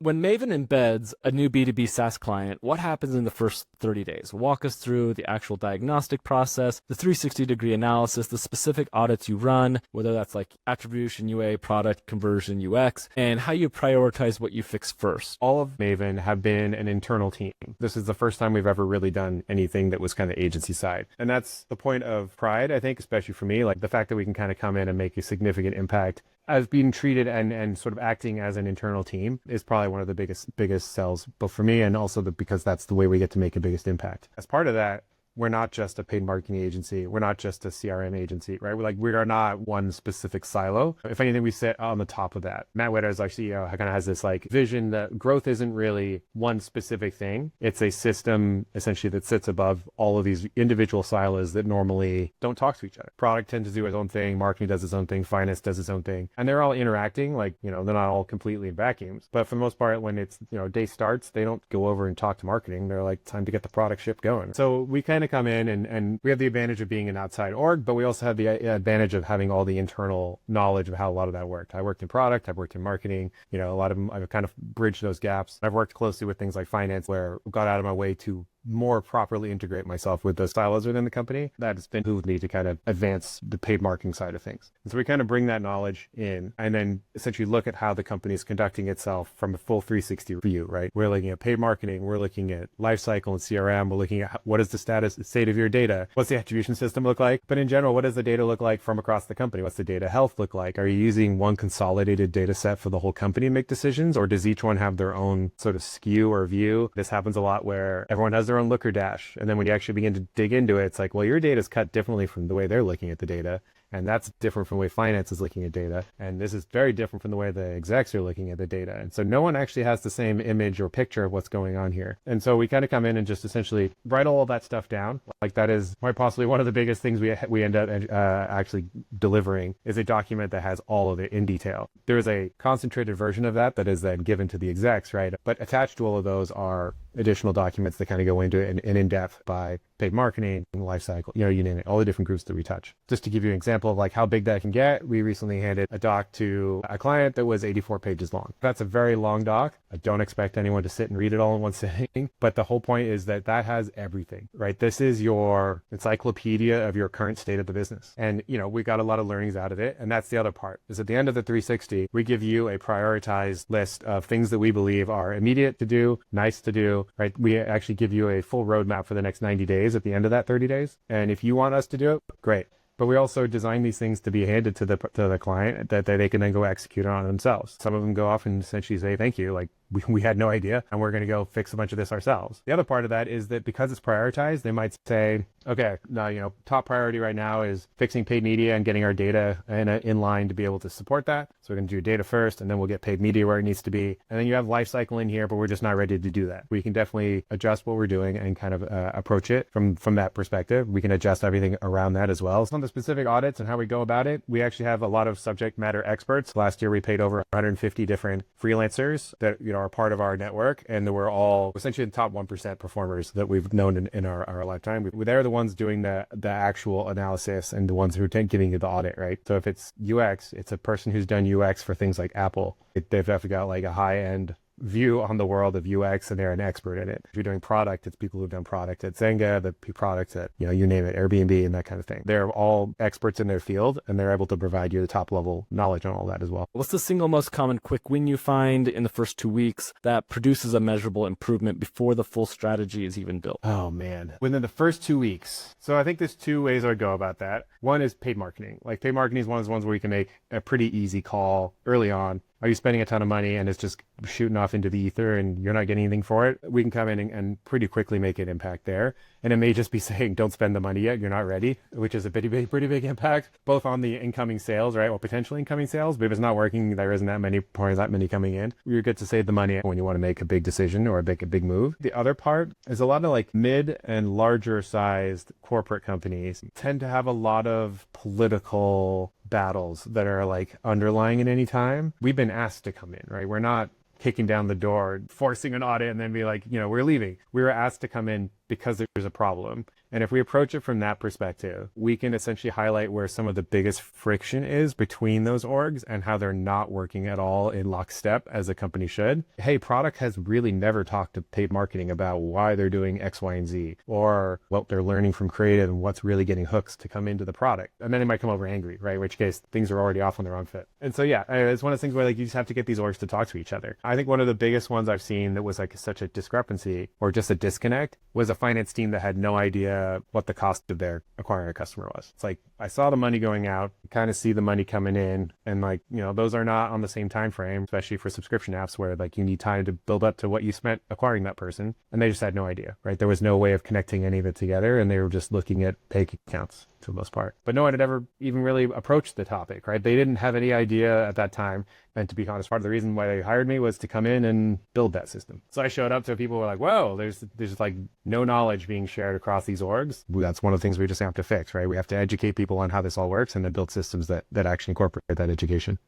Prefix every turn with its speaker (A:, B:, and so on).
A: When MAVAN embeds a new B2B SaaS client, what happens in the first 30 days? Walk us through the actual diagnostic process, the 360-degree analysis, the specific audits you run, whether that's like attribution, UA, product, conversion, UX, and how you prioritize what you fix first.
B: All of MAVAN have been an internal team. This is the first time we've ever really done anything that was kind of agency side. And that's the point of pride, I think, especially for me, like the fact that we can kind of come in and make a significant impact as being treated and sort of acting as an internal team is probably one of the biggest sells, both for me and also because that's the way we get to make the biggest impact. As part of that, we're not just a paid marketing agency. We're not just a CRM agency, right? We are not one specific silo. If anything, we sit on the top of that. Matt Witter, as our CEO, kind of has this like vision that growth isn't really one specific thing. It's a system essentially that sits above all of these individual silos that normally don't talk to each other. Product tends to do its own thing. Marketing does its own thing. Finance does its own thing. And they're all interacting, like, they're not all completely in vacuums. But for the most part, when it's, day starts, they don't go over and talk to marketing. They're like, time to get the product ship going. So we kind of come in and we have the advantage of being an outside org, but we also have the advantage of having all the internal knowledge of how a lot of that worked. I worked in product, I've worked in marketing, a lot of them, I've kind of bridged those gaps. I've worked closely with things like finance where I got out of my way to more properly integrate myself with those silos within the company. That's been who me to kind of advance the paid marketing side of things. And so we kind of bring that knowledge in and then essentially look at how the company is conducting itself from a full 360 view, right? We're looking at paid marketing, we're looking at lifecycle and CRM, we're looking at what is the state of your data, what's the attribution system look like, but in general, what does the data look like from across the company? What's the data health look like? Are you using one consolidated data set for the whole company to make decisions, or does each one have their own sort of skew or view? This happens a lot where everyone has their own looker dash. And then when you actually begin to dig into it, it's like, well, your data is cut differently from the way they're looking at the data. And that's different from the way finance is looking at data. And this is very different from the way the execs are looking at the data. And so no one actually has the same image or picture of what's going on here. And so we kind of come in and just essentially write all of that stuff down. Like that is quite possibly one of the biggest things we end up actually delivering is a document that has all of it in detail. There is a concentrated version of that is then given to the execs, right? But attached to all of those are additional documents that kind of go into it and in depth by paid marketing, lifecycle, you name it, all the different groups that we touch. Just to give you an example of like how big that can get, we recently handed a doc to a client that was 84 pages long. That's a very long doc. I don't expect anyone to sit and read it all in one sitting, but the whole point is that has everything, right? This is your encyclopedia of your current state of the business. And, we got a lot of learnings out of it. And that's the other part is at the end of the 360, we give you a prioritized list of things that we believe are immediate to do, nice to do, right? We actually give you a full roadmap for the next 90 days at the end of that 30 days. And if you want us to do it, great. But we also design these things to be handed to the client that they can then go execute on themselves. Some of them go off and essentially say, thank you. Like we had no idea and we're going to go fix a bunch of this ourselves. The other part of that is that because it's prioritized, they might say, okay, now, top priority right now is fixing paid media and getting our data in line to be able to support that. So we're going to do data first and then we'll get paid media where it needs to be. And then you have lifecycle in here, but we're just not ready to do that. We can definitely adjust what we're doing and kind of approach it from that perspective. We can adjust everything around that as well. So on the specific audits and how we go about it, we actually have a lot of subject matter experts. Last year, we paid over 150 different freelancers that, are part of our network. And they were all essentially the top 1% performers that we've known in our lifetime. They're the ones doing the actual analysis and the ones who are giving you the audit, right? So if it's UX, it's a person who's done UX for things like Apple. They've definitely got like a high-end view on the world of UX and they're an expert in it. If you're doing product, it's people who've done product at Zynga, the products at, you name it, Airbnb and that kind of thing. They're all experts in their field and they're able to provide you the top level knowledge on all that as well.
A: What's the single most common quick win you find in the first 2 weeks that produces a measurable improvement before the full strategy is even built?
B: Oh man, within the first 2 weeks. So I think there's two ways I would go about that. One is paid marketing. Like paid marketing is one of those ones where you can make a pretty easy call early on. Are you spending a ton of money and it's just shooting off into the ether and you're not getting anything for it? We can come in and pretty quickly make an impact there. And it may just be saying, don't spend the money yet, you're not ready, which is a pretty big impact, both on the incoming sales, right? Or potentially incoming sales. But if it's not working, there isn't that many coming in. You're good to save the money when you want to make a big decision or a big move. The other part is a lot of like mid and larger sized corporate companies tend to have a lot of political battles that are like underlying at any time. We've been asked to come in, right? We're not kicking down the door, forcing an audit and then be like, we're leaving. We were asked to come in because there's a problem. And if we approach it from that perspective, we can essentially highlight where some of the biggest friction is between those orgs and how they're not working at all in lockstep as a company should. Hey, product has really never talked to paid marketing about why they're doing X, Y, and Z, or what they're learning from creative and what's really getting hooks to come into the product. And then they might come over angry, right? In which case things are already off on the wrong fit. And so, yeah, it's one of those things where like you just have to get these orgs to talk to each other. I think one of the biggest ones I've seen that was like such a discrepancy or just a disconnect was a finance team that had no idea what the cost of their acquiring a customer was. It's like, I saw the money going out, kind of see the money coming in, and like, you know, those are not on the same time frame, especially for subscription apps where like you need time to build up to what you spent acquiring that person. And they just had no idea, right? There was no way of connecting any of it together, and they were just looking at bank accounts for the most part. But no one had ever even really approached the topic, right? They didn't have any idea at that time. And to be honest, part of the reason why they hired me was to come in and build that system. So I showed up to people who were like, whoa, there's like no knowledge being shared across these orgs. That's one of the things we just have to fix, right? We have to educate people on how this all works and then build systems that actually incorporate that education.